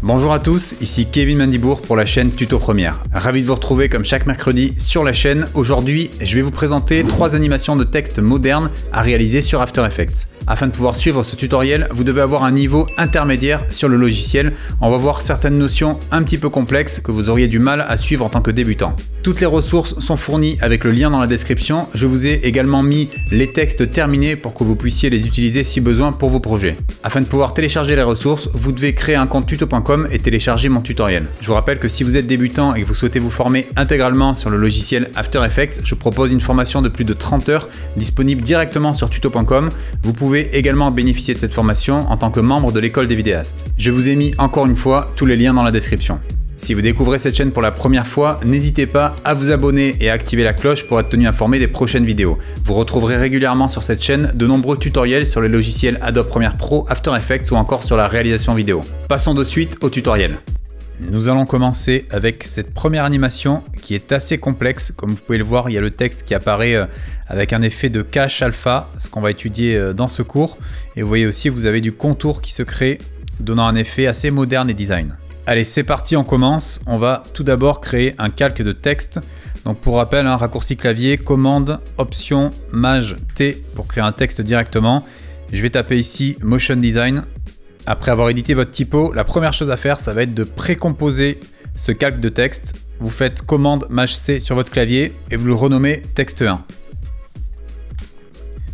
Bonjour à tous, ici Kevin Mandibour pour la chaîne Tuto Première. Ravi de vous retrouver comme chaque mercredi sur la chaîne. Aujourd'hui, je vais vous présenter 3 animations de texte modernes à réaliser sur After Effects. Afin de pouvoir suivre ce tutoriel, vous devez avoir un niveau intermédiaire sur le logiciel. On va voir certaines notions un petit peu complexes que vous auriez du mal à suivre en tant que débutant. Toutes les ressources sont fournies avec le lien dans la description. Je vous ai également mis les textes terminés pour que vous puissiez les utiliser si besoin pour vos projets. Afin de pouvoir télécharger les ressources, vous devez créer un compte tuto.com et télécharger mon tutoriel. Je vous rappelle que si vous êtes débutant et que vous souhaitez vous former intégralement sur le logiciel After Effects, je propose une formation de plus de 30 heures disponible directement sur tuto.com. Vous pouvez également bénéficier de cette formation en tant que membre de l'école des vidéastes. Je vous ai mis encore une fois tous les liens dans la description. Si vous découvrez cette chaîne pour la première fois, n'hésitez pas à vous abonner et à activer la cloche pour être tenu informé des prochaines vidéos. Vous retrouverez régulièrement sur cette chaîne de nombreux tutoriels sur les logiciels Adobe Premiere Pro, After Effects ou encore sur la réalisation vidéo. Passons de suite au tutoriel. Nous allons commencer avec cette première animation qui est assez complexe. Comme vous pouvez le voir, il y a le texte qui apparaît avec un effet de cache alpha, ce qu'on va étudier dans ce cours. Et vous voyez aussi, vous avez du contour qui se crée, donnant un effet assez moderne et design. Allez, c'est parti, on commence. On va tout d'abord créer un calque de texte. Donc pour rappel, un raccourci clavier, commande, option, maj, T pour créer un texte directement. Je vais taper ici Motion Design. Après avoir édité votre typo, la première chose à faire, ça va être de précomposer ce calque de texte. Vous faites commande maj C sur votre clavier et vous le renommez texte 1.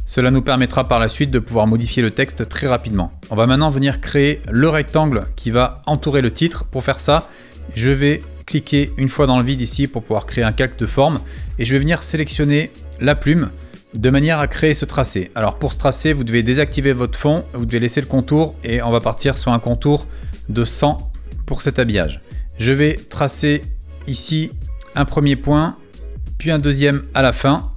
Cela nous permettra par la suite de pouvoir modifier le texte très rapidement. On va maintenant venir créer le rectangle qui va entourer le titre. Pour faire ça, je vais cliquer une fois dans le vide ici pour pouvoir créer un calque de forme et je vais venir sélectionner la plume de manière à créer ce tracé. Alors pour ce tracé, vous devez désactiver votre fond, vous devez laisser le contour et on va partir sur un contour de 100 pour cet habillage. Je vais tracer ici un premier point, puis un deuxième à la fin.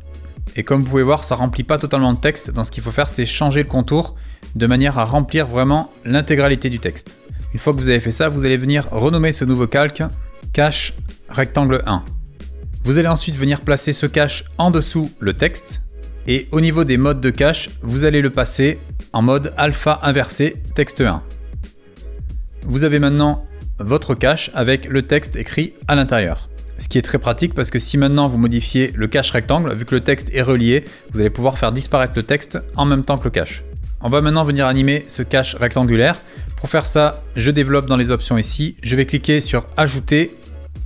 Et comme vous pouvez voir, ça ne remplit pas totalement le texte. Donc ce qu'il faut faire, c'est changer le contour de manière à remplir vraiment l'intégralité du texte. Une fois que vous avez fait ça, vous allez venir renommer ce nouveau calque cache rectangle 1. Vous allez ensuite venir placer ce cache en dessous le texte. Et au niveau des modes de cache, vous allez le passer en mode alpha inversé texte 1. Vous avez maintenant votre cache avec le texte écrit à l'intérieur. Ce qui est très pratique parce que si maintenant vous modifiez le cache rectangle, vu que le texte est relié, vous allez pouvoir faire disparaître le texte en même temps que le cache. On va maintenant venir animer ce cache rectangulaire. Pour faire ça, je développe dans les options ici. Je vais cliquer sur ajouter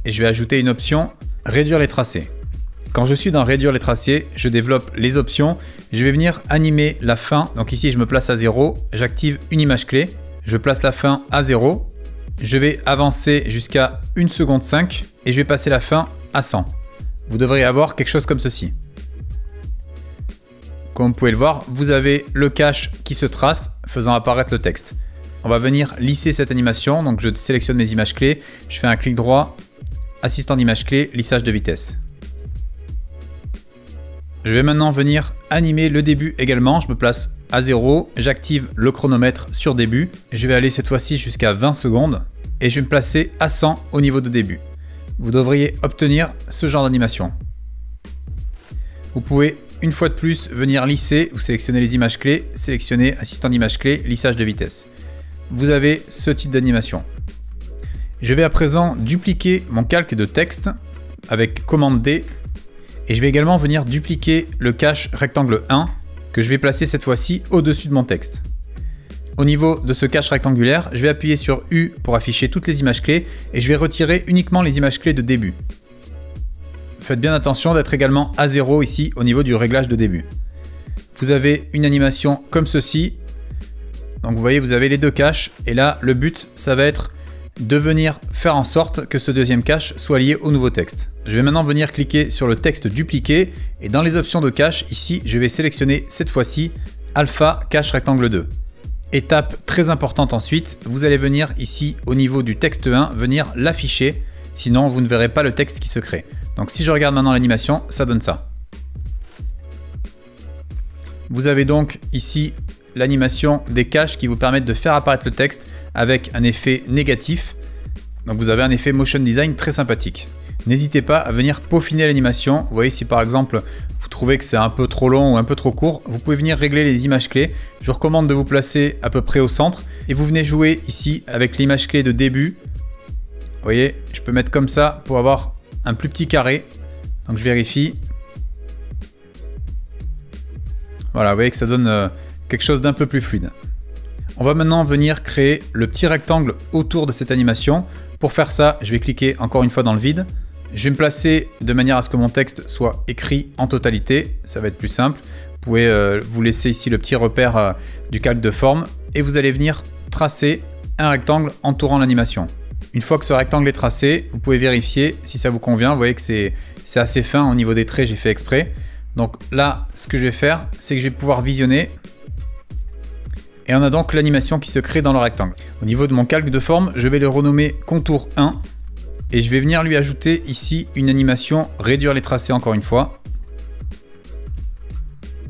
et je vais ajouter une option réduire les tracés. Quand je suis dans réduire les tracés, je développe les options. Je vais venir animer la fin. Donc ici, je me place à 0. J'active une image clé. Je place la fin à 0. Je vais avancer jusqu'à 1 seconde 5 et je vais passer la fin à 100. Vous devrez avoir quelque chose comme ceci. Comme vous pouvez le voir, vous avez le cache qui se trace faisant apparaître le texte. On va venir lisser cette animation. Donc je sélectionne mes images clés. Je fais un clic droit, assistant d'image clé, lissage de vitesse. Je vais maintenant venir animer le début également. Je me place à 0, j'active le chronomètre sur début. Je vais aller cette fois-ci jusqu'à 20 secondes et je vais me placer à 100 au niveau de début. Vous devriez obtenir ce genre d'animation. Vous pouvez une fois de plus venir lisser, vous sélectionnez les images clés, sélectionnez assistant d'image clé, lissage de vitesse. Vous avez ce type d'animation. Je vais à présent dupliquer mon calque de texte avec commande D. Et je vais également venir dupliquer le cache rectangle 1 que je vais placer cette fois-ci au-dessus de mon texte. Au niveau de ce cache rectangulaire, je vais appuyer sur U pour afficher toutes les images clés et je vais retirer uniquement les images clés de début. Faites bien attention d'être également à 0 ici au niveau du réglage de début. Vous avez une animation comme ceci. Donc vous voyez, vous avez les deux caches et là le but ça va être de venir faire en sorte que ce deuxième cache soit lié au nouveau texte. Je vais maintenant venir cliquer sur le texte dupliqué et dans les options de cache, ici, je vais sélectionner cette fois-ci Alpha Cache Rectangle 2. Étape très importante ensuite, vous allez venir ici au niveau du texte 1, venir l'afficher, sinon vous ne verrez pas le texte qui se crée. Donc si je regarde maintenant l'animation, ça donne ça. Vous avez donc ici l'animation des caches qui vous permettent de faire apparaître le texte avec un effet négatif. Donc vous avez un effet motion design très sympathique. n'hésitez pas à venir peaufiner l'animation. Vous voyez, si par exemple vous trouvez que c'est un peu trop long ou un peu trop court, vous pouvez venir régler les images clés. Je vous recommande de vous placer à peu près au centre et vous venez jouer ici avec l'image clé de début. Vous voyez, je peux mettre comme ça pour avoir un plus petit carré. Donc je vérifie. Voilà, vous voyez que ça donne quelque chose d'un peu plus fluide. On va maintenant venir créer le petit rectangle autour de cette animation. Pour faire ça, je vais cliquer encore une fois dans le vide. Je vais me placer de manière à ce que mon texte soit écrit en totalité. Ça va être plus simple. Vous pouvez vous laisser ici le petit repère du calque de forme et vous allez venir tracer un rectangle entourant l'animation. Une fois que ce rectangle est tracé, vous pouvez vérifier si ça vous convient. Vous voyez que c'est assez fin au niveau des traits, j'ai fait exprès. Donc là, ce que je vais faire, c'est que je vais pouvoir visionner. Et on a donc l'animation qui se crée dans le rectangle. Au niveau de mon calque de forme, je vais le renommer contour 1. Et je vais venir lui ajouter ici une animation réduire les tracés encore une fois.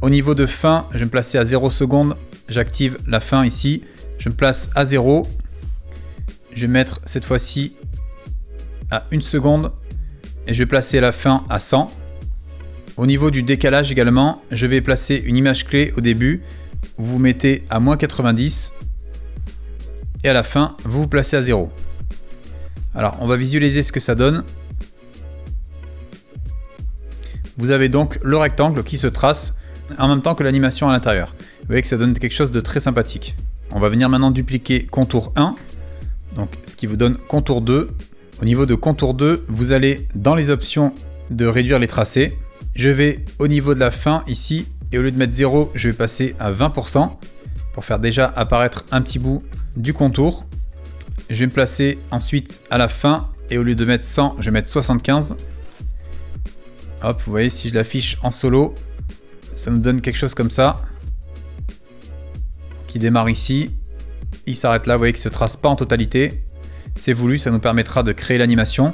Au niveau de fin, je vais me placer à 0 secondes. J'active la fin ici. Je me place à 0. Je vais mettre cette fois-ci à 1 seconde. Et je vais placer la fin à 100. Au niveau du décalage également, je vais placer une image clé au début. Vous mettez à moins 90 et à la fin vous vous placez à 0. Alors on va visualiser ce que ça donne. Vous avez donc le rectangle qui se trace en même temps que l'animation à l'intérieur. Vous voyez que ça donne quelque chose de très sympathique. On va venir maintenant dupliquer contour 1, donc ce qui vous donne contour 2. Au niveau de contour 2, vous allez dans les options de réduire les tracés. Je vais au niveau de la fin ici. Et au lieu de mettre 0, je vais passer à 20% pour faire déjà apparaître un petit bout du contour. Je vais me placer ensuite à la fin et au lieu de mettre 100, je vais mettre 75. Hop, vous voyez, si je l'affiche en solo, ça nous donne quelque chose comme ça. Qui démarre ici. Il s'arrête là, vous voyez qu'il ne se trace pas en totalité. C'est voulu, ça nous permettra de créer l'animation.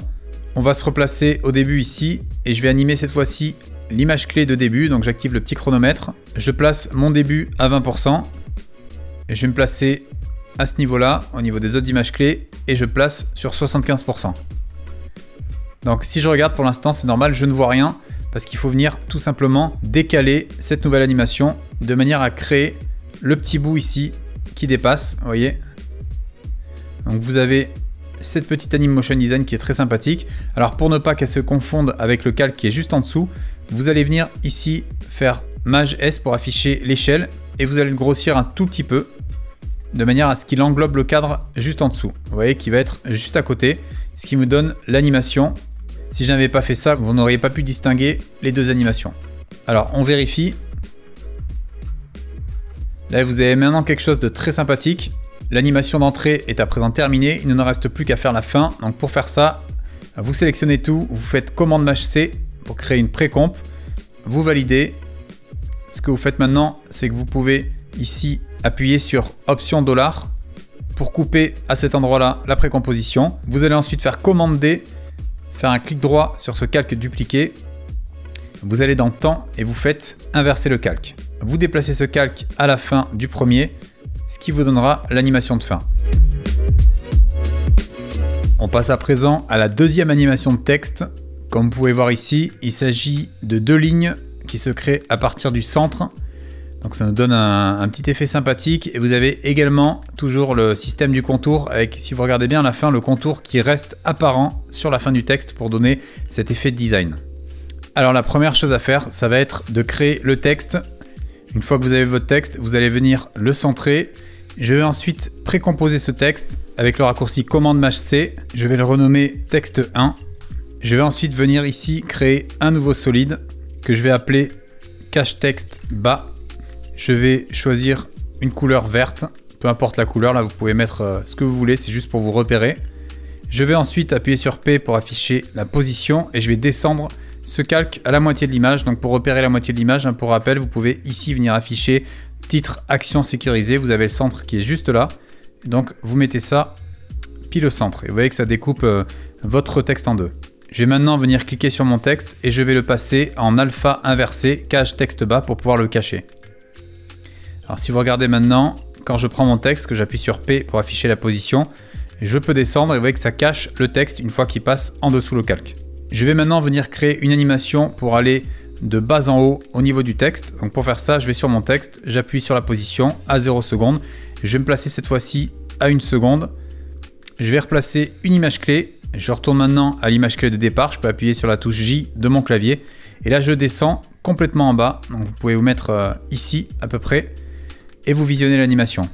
On va se replacer au début ici et je vais animer cette fois-ci l'image clé de début, donc j'active le petit chronomètre. Je place mon début à 20%. Et je vais me placer à ce niveau-là, au niveau des autres images clés, et je place sur 75%. Donc si je regarde pour l'instant, c'est normal, je ne vois rien, parce qu'il faut venir tout simplement décaler cette nouvelle animation de manière à créer le petit bout ici qui dépasse, vous voyez. Donc vous avez cette petite anim motion design qui est très sympathique. Alors pour ne pas qu'elle se confonde avec le calque qui est juste en dessous, vous allez venir ici faire Maj S pour afficher l'échelle et vous allez le grossir un tout petit peu de manière à ce qu'il englobe le cadre juste en dessous. Vous voyez qu'il va être juste à côté, ce qui me donne l'animation. Si je n'avais pas fait ça, vous n'auriez pas pu distinguer les deux animations. Alors on vérifie. Là vous avez maintenant quelque chose de très sympathique. L'animation d'entrée est à présent terminée, il ne nous reste plus qu'à faire la fin. Donc pour faire ça, vous sélectionnez tout, vous faites commande Maj C pour créer une pré-comp, vous validez. Ce que vous faites maintenant, c'est que vous pouvez ici appuyer sur option $ pour couper à cet endroit-là la précomposition. Vous allez ensuite faire commande D, faire un clic droit sur ce calque dupliqué. Vous allez dans temps et vous faites inverser le calque. Vous déplacez ce calque à la fin du premier, ce qui vous donnera l'animation de fin. On passe à présent à la deuxième animation de texte. Comme vous pouvez voir ici, il s'agit de deux lignes qui se créent à partir du centre. Donc ça nous donne un petit effet sympathique. Et vous avez également toujours le système du contour avec, si vous regardez bien à la fin, le contour qui reste apparent sur la fin du texte pour donner cet effet de design. Alors la première chose à faire, ça va être de créer le texte. Une fois que vous avez votre texte, vous allez venir le centrer. Je vais ensuite précomposer ce texte avec le raccourci commande Maj C. Je vais le renommer texte 1. Je vais ensuite venir ici créer un nouveau solide que je vais appeler cache texte bas. Je vais choisir une couleur verte, peu importe la couleur, là vous pouvez mettre ce que vous voulez, c'est juste pour vous repérer. Je vais ensuite appuyer sur P pour afficher la position et je vais descendre ce calque à la moitié de l'image. Donc pour repérer la moitié de l'image, pour rappel, vous pouvez ici venir afficher titre action sécurisée. Vous avez le centre qui est juste là. Donc vous mettez ça pile au centre et vous voyez que ça découpe votre texte en deux. Je vais maintenant venir cliquer sur mon texte et je vais le passer en alpha inversé, cache texte bas pour pouvoir le cacher. Alors si vous regardez maintenant, quand je prends mon texte, que j'appuie sur P pour afficher la position, je peux descendre et vous voyez que ça cache le texte une fois qu'il passe en dessous le calque. Je vais maintenant venir créer une animation pour aller de bas en haut au niveau du texte. Donc pour faire ça, je vais sur mon texte, j'appuie sur la position à 0 secondes. Je vais me placer cette fois-ci à 1 seconde. Je vais replacer une image clé. Je retourne maintenant à l'image clé de départ. Je peux appuyer sur la touche J de mon clavier. Et là, je descends complètement en bas. Donc vous pouvez vous mettre ici à peu près et vous visionnez l'animation.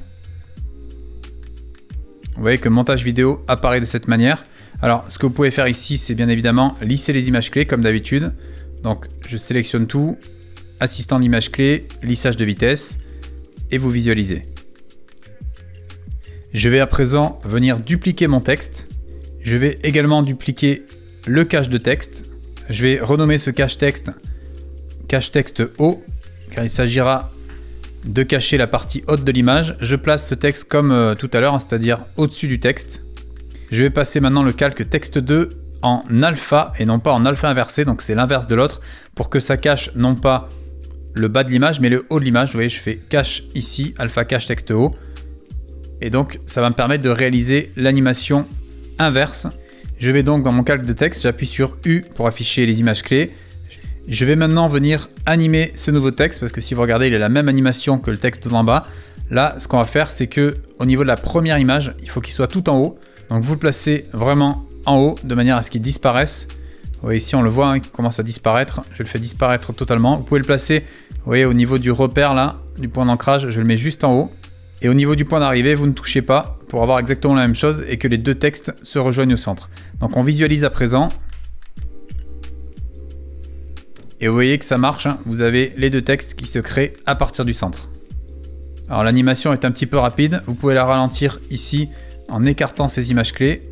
Vous voyez que le montage vidéo apparaît de cette manière. Alors, ce que vous pouvez faire ici, c'est bien évidemment lisser les images clés comme d'habitude. Donc, je sélectionne tout, assistant d'image clé, lissage de vitesse, et vous visualisez. Je vais à présent venir dupliquer mon texte. Je vais également dupliquer le cache de texte. Je vais renommer ce cache texte haut, car il s'agira de cacher la partie haute de l'image. Je place ce texte comme tout à l'heure, c'est-à-dire au-dessus du texte. Je vais passer maintenant le calque texte 2 en alpha et non pas en alpha inversé, donc c'est l'inverse de l'autre, pour que ça cache non pas le bas de l'image mais le haut de l'image. Vous voyez, je fais cache ici, alpha cache texte haut, et donc ça va me permettre de réaliser l'animation inverse. Je vais donc dans mon calque de texte, j'appuie sur U pour afficher les images clés. Je vais maintenant venir animer ce nouveau texte, parce que si vous regardez, il a la même animation que le texte d'en bas. Là, ce qu'on va faire, c'est que au niveau de la première image, il faut qu'il soit tout en haut. Donc vous le placez vraiment en haut de manière à ce qu'il disparaisse. Vous voyez ici, on le voit, hein, il commence à disparaître. Je le fais disparaître totalement. Vous pouvez le placer, vous voyez, au niveau du repère là, du point d'ancrage, je le mets juste en haut. Et au niveau du point d'arrivée, vous ne touchez pas pour avoir exactement la même chose et que les deux textes se rejoignent au centre. Donc on visualise à présent. Et vous voyez que ça marche, hein. Vous avez les deux textes qui se créent à partir du centre. Alors l'animation est un petit peu rapide. Vous pouvez la ralentir ici en écartant ces images clés.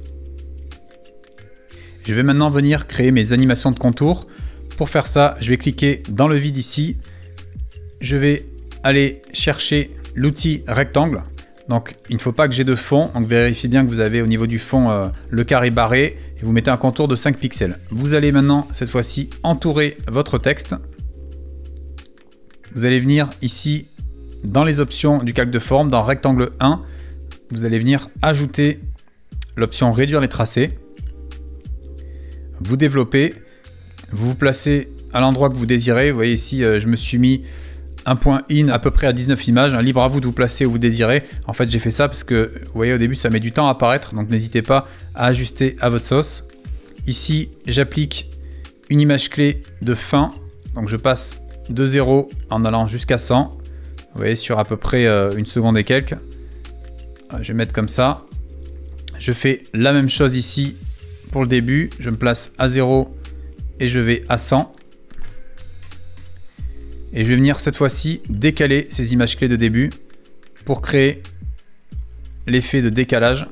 Je vais maintenant venir créer mes animations de contour. Pour faire ça, je vais cliquer dans le vide ici. Je vais aller chercher l'outil rectangle. Donc il ne faut pas que j'ai de fond. Donc vérifiez bien que vous avez au niveau du fond le carré barré et vous mettez un contour de 5 pixels. Vous allez maintenant cette fois-ci entourer votre texte. Vous allez venir ici dans les options du calque de forme, dans rectangle 1. Vous allez venir ajouter l'option réduire les tracés. Vous développez, vous vous placez à l'endroit que vous désirez. Vous voyez ici, je me suis mis un point in à peu près à 19 images. Libre à vous de vous placer où vous désirez. En fait, j'ai fait ça parce que, vous voyez, au début, ça met du temps à apparaître. Donc, n'hésitez pas à ajuster à votre sauce. Ici, j'applique une image clé de fin. Donc, je passe de 0 en allant jusqu'à 100. Vous voyez, sur à peu près une seconde et quelques. Je vais mettre comme ça. Je fais la même chose ici. Pour le début, je me place à 0 et je vais à 100. Et je vais venir cette fois-ci décaler ces images clés de début pour créer l'effet de décalage.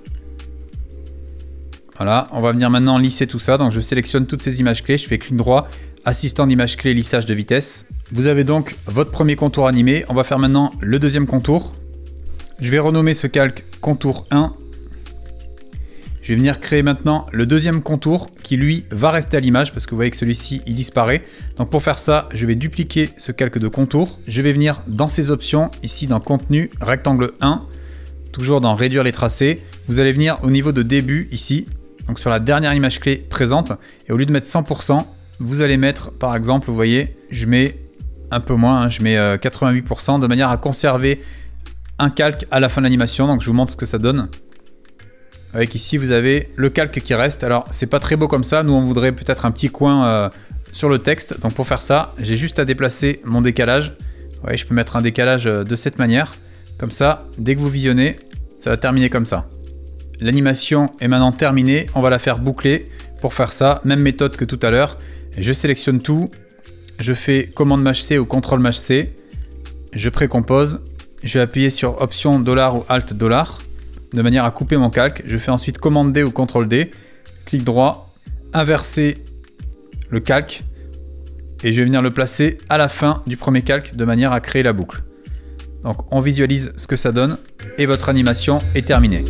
Voilà, on va venir maintenant lisser tout ça. Donc je sélectionne toutes ces images clés, je fais clic droit, assistant d'image clé, lissage de vitesse. Vous avez donc votre premier contour animé. On va faire maintenant le deuxième contour. Je vais renommer ce calque contour 1. Je vais venir créer maintenant le deuxième contour qui lui va rester à l'image parce que vous voyez que celui-ci il disparaît. Donc pour faire ça, je vais dupliquer ce calque de contour. Je vais venir dans ces options, ici dans contenu, rectangle 1, toujours dans réduire les tracés. Vous allez venir au niveau de début ici, donc sur la dernière image clé présente. Et au lieu de mettre 100%, vous allez mettre par exemple, vous voyez, je mets un peu moins, hein, je mets 88% de manière à conserver un calque à la fin de l'animation. Donc je vous montre ce que ça donne. Avec ici, vous avez le calque qui reste. Alors, c'est pas très beau comme ça. Nous, on voudrait peut-être un petit coin sur le texte. Donc, pour faire ça, j'ai juste à déplacer mon décalage. Vous voyez, je peux mettre un décalage de cette manière. Comme ça, dès que vous visionnez, ça va terminer comme ça. L'animation est maintenant terminée. On va la faire boucler. Pour faire ça, même méthode que tout à l'heure. Je sélectionne tout. Je fais commande Maj C ou contrôle Maj C. Je précompose. Je vais appuyer sur option $, ou alt $. De manière à couper mon calque. Je fais ensuite commande D ou CTRL D, clic droit, inverser le calque et je vais venir le placer à la fin du premier calque de manière à créer la boucle. Donc on visualise ce que ça donne et votre animation est terminée.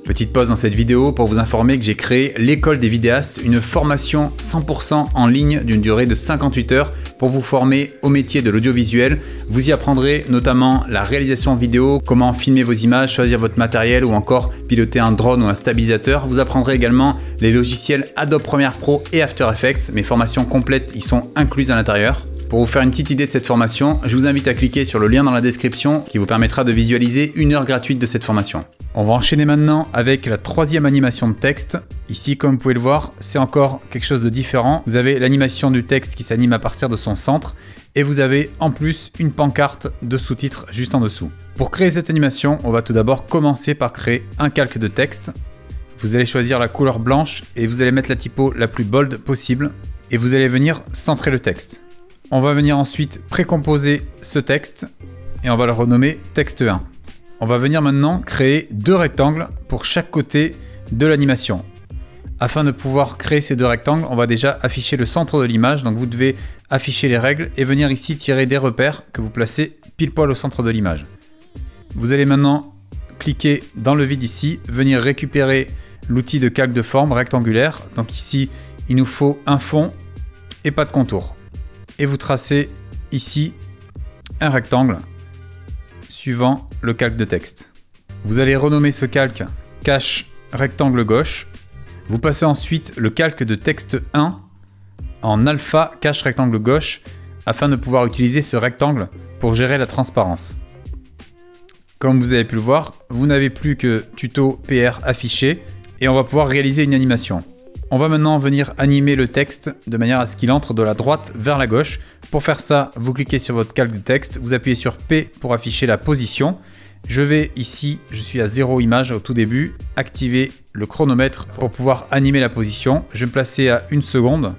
Petite pause dans cette vidéo pour vous informer que j'ai créé l'école des vidéastes, une formation 100% en ligne d'une durée de 58 heures pour vous former au métier de l'audiovisuel. Vous y apprendrez notamment la réalisation vidéo, comment filmer vos images, choisir votre matériel ou encore piloter un drone ou un stabilisateur. Vous apprendrez également les logiciels Adobe Premiere Pro et After Effects. Mes formations complètes y sont incluses à l'intérieur. Pour vous faire une petite idée de cette formation, je vous invite à cliquer sur le lien dans la description qui vous permettra de visualiser 1 heure gratuite de cette formation. On va enchaîner maintenant avec la 3e animation de texte. Ici, comme vous pouvez le voir, c'est encore quelque chose de différent. Vous avez l'animation du texte qui s'anime à partir de son centre et vous avez en plus une pancarte de sous-titres juste en dessous. Pour créer cette animation, on va tout d'abord commencer par créer un calque de texte. Vous allez choisir la couleur blanche et vous allez mettre la typo la plus bold possible et vous allez venir centrer le texte. On va venir ensuite précomposer ce texte et on va le renommer texte 1. On va venir maintenant créer 2 rectangles pour chaque côté de l'animation. Afin de pouvoir créer ces 2 rectangles, on va déjà afficher le centre de l'image. Donc vous devez afficher les règles et venir ici tirer des repères que vous placez pile poil au centre de l'image. Vous allez maintenant cliquer dans le vide ici, venir récupérer l'outil de calque de forme rectangulaire. Donc ici, il nous faut un fond et pas de contour. Et vous tracez ici un rectangle suivant le calque de texte. Vous allez renommer ce calque cache rectangle gauche. Vous passez ensuite le calque de texte 1 en alpha cache rectangle gauche afin de pouvoir utiliser ce rectangle pour gérer la transparence. Comme vous avez pu le voir, vous n'avez plus que tuto PR affiché et on va pouvoir réaliser une animation. On va maintenant venir animer le texte de manière à ce qu'il entre de la droite vers la gauche. Pour faire ça, vous cliquez sur votre calque de texte, vous appuyez sur P pour afficher la position. Je vais ici, je suis à 0 image au tout début, activer le chronomètre pour pouvoir animer la position. Je vais me placer à 1 seconde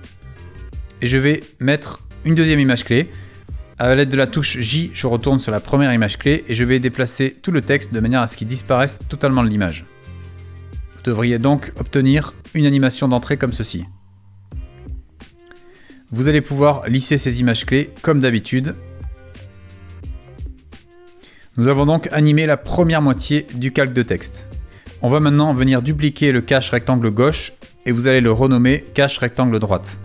et je vais mettre une 2e image clé. À l'aide de la touche J, je retourne sur la première image clé et je vais déplacer tout le texte de manière à ce qu'il disparaisse totalement de l'image. Vous devriez donc obtenir une animation d'entrée comme ceci. Vous allez pouvoir lisser ces images clés comme d'habitude. Nous avons donc animé la première moitié du calque de texte. On va maintenant venir dupliquer le cache rectangle gauche et vous allez le renommer cache rectangle droite.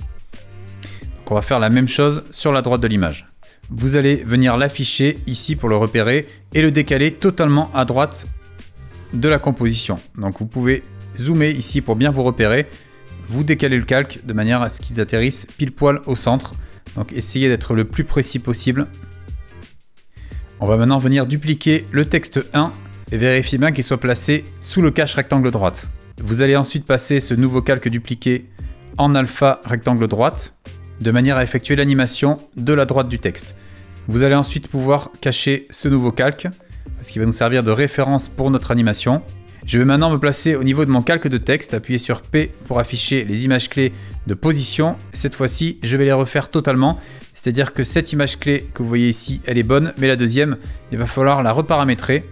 Donc on va faire la même chose sur la droite de l'image. Vous allez venir l'afficher ici pour le repérer et le décaler totalement à droite de la composition. Donc vous pouvez zoomer ici pour bien vous repérer. Vous décalez le calque de manière à ce qu'il atterrisse pile poil au centre. Donc essayez d'être le plus précis possible. On va maintenant venir dupliquer le texte 1 et vérifier bien qu'il soit placé sous le cache rectangle droite. Vous allez ensuite passer ce nouveau calque dupliqué en alpha rectangle droite de manière à effectuer l'animation de la droite du texte. Vous allez ensuite pouvoir cacher ce nouveau calque parce qu'il va nous servir de référence pour notre animation. Je vais maintenant me placer au niveau de mon calque de texte, appuyer sur P pour afficher les images clés de position. Cette fois-ci, je vais les refaire totalement, c'est-à-dire que cette image clé que vous voyez ici, elle est bonne, mais la deuxième, il va falloir la reparamétrer.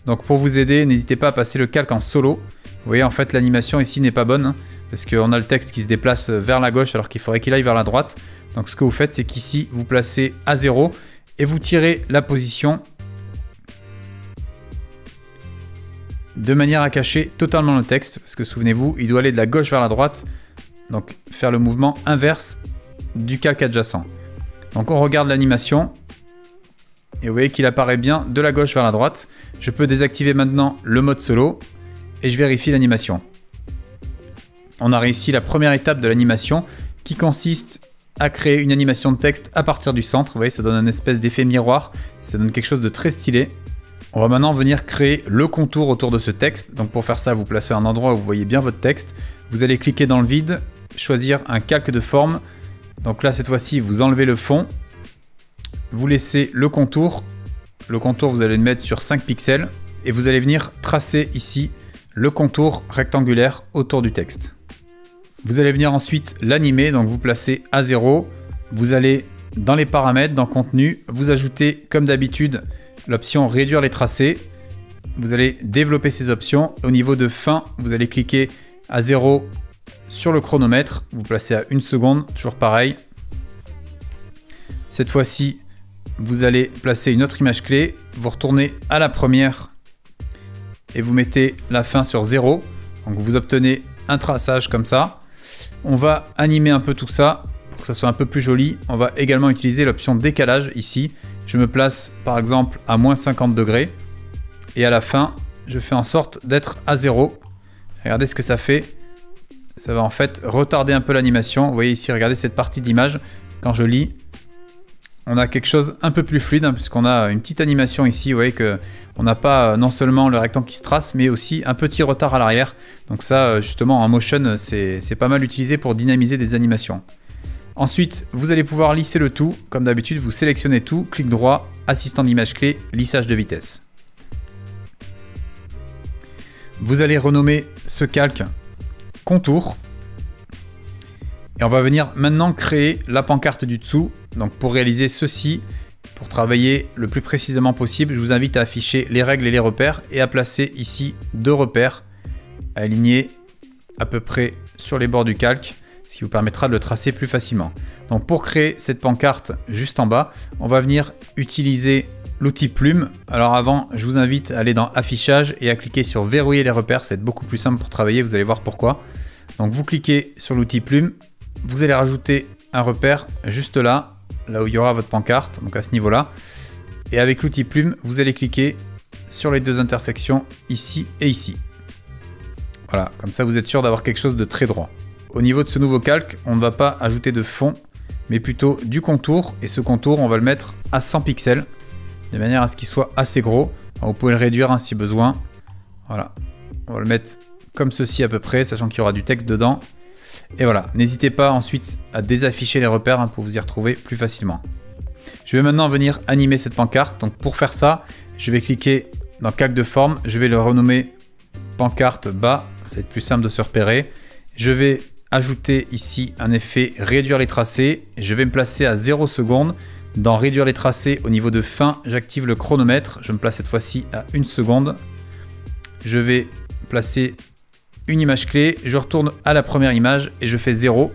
Donc pour vous aider, n'hésitez pas à passer le calque en solo. Vous voyez, en fait, l'animation ici n'est pas bonne, parce qu'on a le texte qui se déplace vers la gauche alors qu'il faudrait qu'il aille vers la droite. Donc ce que vous faites, c'est qu'ici, vous placez à 0 et vous tirez la position de manière à cacher totalement le texte, parce que souvenez-vous, il doit aller de la gauche vers la droite, donc faire le mouvement inverse du calque adjacent. Donc on regarde l'animation, et vous voyez qu'il apparaît bien de la gauche vers la droite. Je peux désactiver maintenant le mode solo, et je vérifie l'animation. On a réussi la première étape de l'animation, qui consiste à créer une animation de texte à partir du centre. Vous voyez, ça donne un espèce d'effet miroir, ça donne quelque chose de très stylé. On va maintenant venir créer le contour autour de ce texte. Donc pour faire ça, vous placez un endroit où vous voyez bien votre texte. Vous allez cliquer dans le vide, choisir un calque de forme. Donc là, cette fois-ci, vous enlevez le fond. Vous laissez le contour. Le contour, vous allez le mettre sur 5 pixels. Et vous allez venir tracer ici le contour rectangulaire autour du texte. Vous allez venir ensuite l'animer. Donc vous placez à 0. Vous allez dans les paramètres, dans contenu, vous ajoutez comme d'habitude l'option réduire les tracés. Vous allez développer ces options. Au niveau de fin, vous allez cliquer à 0 sur le chronomètre. Vous placez à 1 seconde, toujours pareil. Cette fois-ci, vous allez placer une autre image clé. Vous retournez à la première et vous mettez la fin sur 0. Donc vous obtenez un traçage comme ça. On va animer un peu tout ça pour que ça soit un peu plus joli. On va également utiliser l'option décalage ici. Je me place par exemple à moins 50 degrés et à la fin, je fais en sorte d'être à 0. Regardez ce que ça fait. Ça va en fait retarder un peu l'animation. Vous voyez ici, regardez cette partie d'image. Quand je lis, on a quelque chose un peu plus fluide, hein, puisqu'on a une petite animation ici. Vous voyez qu'on n'a pas non seulement le rectangle qui se trace, mais aussi un petit retard à l'arrière. Donc ça, justement, en motion, c'est pas mal utilisé pour dynamiser des animations. Ensuite, vous allez pouvoir lisser le tout. Comme d'habitude, vous sélectionnez tout, clic droit, assistant d'image clé, lissage de vitesse. Vous allez renommer ce calque contour. Et on va venir maintenant créer la pancarte du dessous. Donc pour réaliser ceci, pour travailler le plus précisément possible, je vous invite à afficher les règles et les repères et à placer ici 2 repères alignés à peu près sur les bords du calque, ce qui vous permettra de le tracer plus facilement. Donc pour créer cette pancarte juste en bas, on va venir utiliser l'outil plume. Alors avant, je vous invite à aller dans affichage et à cliquer sur verrouiller les repères, c'est beaucoup plus simple pour travailler, vous allez voir pourquoi. Donc vous cliquez sur l'outil plume, vous allez rajouter un repère juste là où il y aura votre pancarte, donc à ce niveau-là. Et avec l'outil plume, vous allez cliquer sur les 2 intersections ici et ici. Voilà, comme ça vous êtes sûr d'avoir quelque chose de très droit. Au niveau de ce nouveau calque, on ne va pas ajouter de fond, mais plutôt du contour. Et ce contour, on va le mettre à 100 pixels, de manière à ce qu'il soit assez gros. Alors, vous pouvez le réduire hein, si besoin. Voilà, on va le mettre comme ceci à peu près, sachant qu'il y aura du texte dedans. Et voilà, n'hésitez pas ensuite à désafficher les repères hein, pour vous y retrouver plus facilement. Je vais maintenant venir animer cette pancarte. Donc pour faire ça, je vais cliquer dans calque de forme. Je vais le renommer pancarte bas. Ça va être plus simple de se repérer. Je vais ajouter ici un effet réduire les tracés. Je vais me placer à 0 secondes. Dans réduire les tracés, au niveau de fin, j'active le chronomètre. Je me place cette fois-ci à 1 seconde. Je vais placer une image clé, je retourne à la première image et je fais 0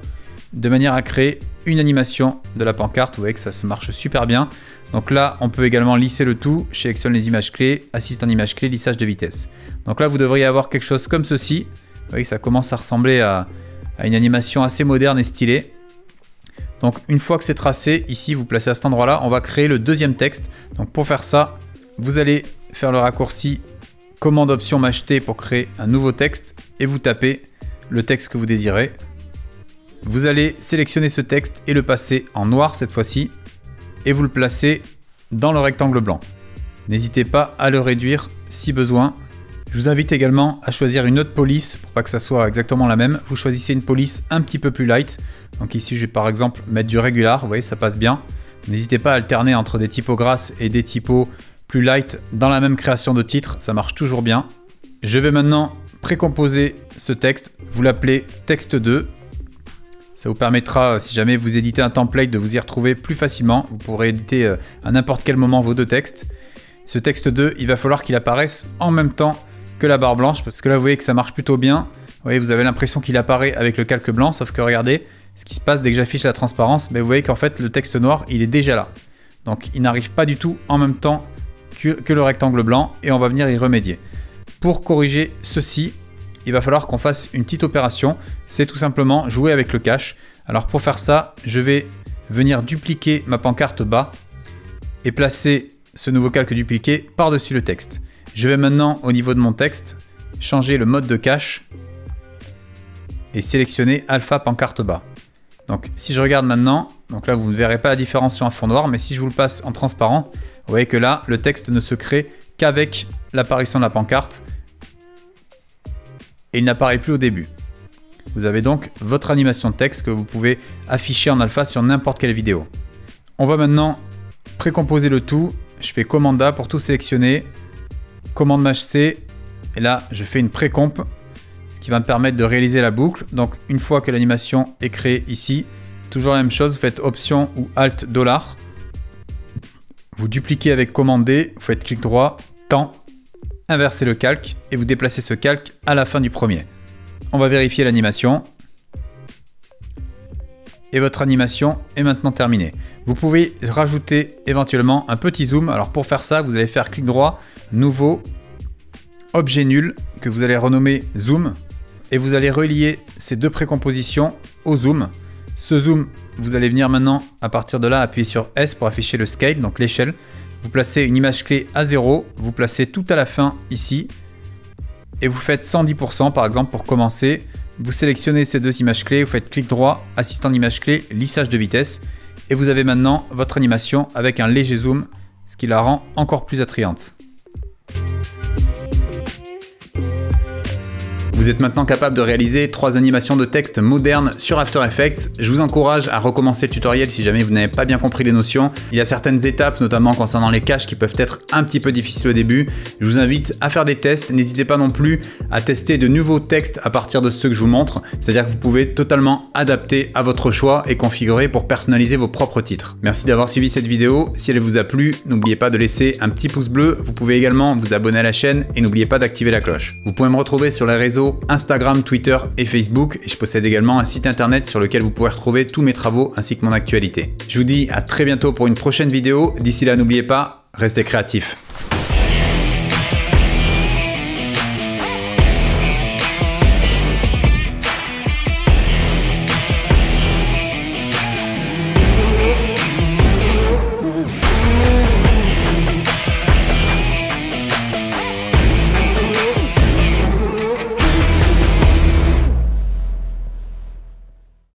de manière à créer une animation de la pancarte. Vous voyez que ça se marche super bien. Donc là, on peut également lisser le tout. Je sélectionne les images clés, assistant d'image clé, lissage de vitesse. Donc là, vous devriez avoir quelque chose comme ceci. Vous voyez que ça commence à ressembler à une animation assez moderne et stylée. Donc une fois que c'est tracé, ici, vous placez à cet endroit-là, on va créer le deuxième texte. Donc pour faire ça, vous allez faire le raccourci commande option maj T pour créer un nouveau texte et vous tapez le texte que vous désirez. Vous allez sélectionner ce texte et le passer en noir cette fois-ci et vous le placez dans le rectangle blanc. N'hésitez pas à le réduire si besoin. Je vous invite également à choisir une autre police pour pas que ça soit exactement la même. Vous choisissez une police un petit peu plus light. Donc ici, je vais par exemple mettre du regular. Vous voyez, ça passe bien. N'hésitez pas à alterner entre des typos grasses et des typos plus light dans la même création de titre. Ça marche toujours bien. Je vais maintenant précomposer ce texte. Vous l'appelez texte 2. Ça vous permettra, si jamais vous éditez un template, de vous y retrouver plus facilement. Vous pourrez éditer à n'importe quel moment vos 2 textes. Ce texte 2, il va falloir qu'il apparaisse en même temps que la barre blanche, parce que là vous voyez que ça marche plutôt bien. Vous voyez, vous avez l'impression qu'il apparaît avec le calque blanc, sauf que regardez ce qui se passe dès que j'affiche la transparence. Vous voyez qu'en fait le texte noir il est déjà là, donc il n'arrive pas du tout en même temps que le rectangle blanc, et on va venir y remédier. Pour corriger ceci, il va falloir qu'on fasse une petite opération, c'est tout simplement jouer avec le cache. Alors pour faire ça, je vais venir dupliquer ma pancarte bas et placer ce nouveau calque dupliqué par-dessus le texte. Je vais maintenant, au niveau de mon texte, changer le mode de cache et sélectionner alpha pancarte bas. Donc si je regarde maintenant, donc là vous ne verrez pas la différence sur un fond noir, mais si je vous le passe en transparent, vous voyez que là le texte ne se crée qu'avec l'apparition de la pancarte et il n'apparaît plus au début. Vous avez donc votre animation de texte que vous pouvez afficher en alpha sur n'importe quelle vidéo. On va maintenant précomposer le tout. Je fais commande A pour tout sélectionner, commande maj C, et là je fais une précomp, ce qui va me permettre de réaliser la boucle. Donc une fois que l'animation est créée ici, toujours la même chose, vous faites option ou alt $, vous dupliquez avec commande D, vous faites clic droit, temps, inversez le calque et vous déplacez ce calque à la fin du premier. On va vérifier l'animation. Et votre animation est maintenant terminée. Vous pouvez rajouter éventuellement un petit zoom. Alors pour faire ça, vous allez faire clic droit, nouveau, objet nul que vous allez renommer zoom et vous allez relier ces deux précompositions au zoom. Ce zoom, vous allez venir maintenant à partir de là appuyer sur S pour afficher le scale, donc l'échelle. Vous placez une image clé à 0, vous placez tout à la fin ici et vous faites 110% par exemple pour commencer. Vous sélectionnez ces deux images clés, vous faites clic droit, assistant d'image clé, lissage de vitesse et vous avez maintenant votre animation avec un léger zoom, ce qui la rend encore plus attrayante. Vous êtes maintenant capable de réaliser 3 animations de texte modernes sur After Effects. Je vous encourage à recommencer le tutoriel si jamais vous n'avez pas bien compris les notions. Il y a certaines étapes, notamment concernant les caches, qui peuvent être un petit peu difficiles au début. Je vous invite à faire des tests. N'hésitez pas non plus à tester de nouveaux textes à partir de ceux que je vous montre. C'est-à-dire que vous pouvez totalement adapter à votre choix et configurer pour personnaliser vos propres titres. Merci d'avoir suivi cette vidéo. Si elle vous a plu, n'oubliez pas de laisser un petit pouce bleu. Vous pouvez également vous abonner à la chaîne et n'oubliez pas d'activer la cloche. Vous pouvez me retrouver sur les réseaux Instagram, Twitter et Facebook. Et je possède également un site internet sur lequel vous pourrez retrouver tous mes travaux ainsi que mon actualité. Je vous dis à très bientôt pour une prochaine vidéo. D'ici là, n'oubliez pas, restez créatifs.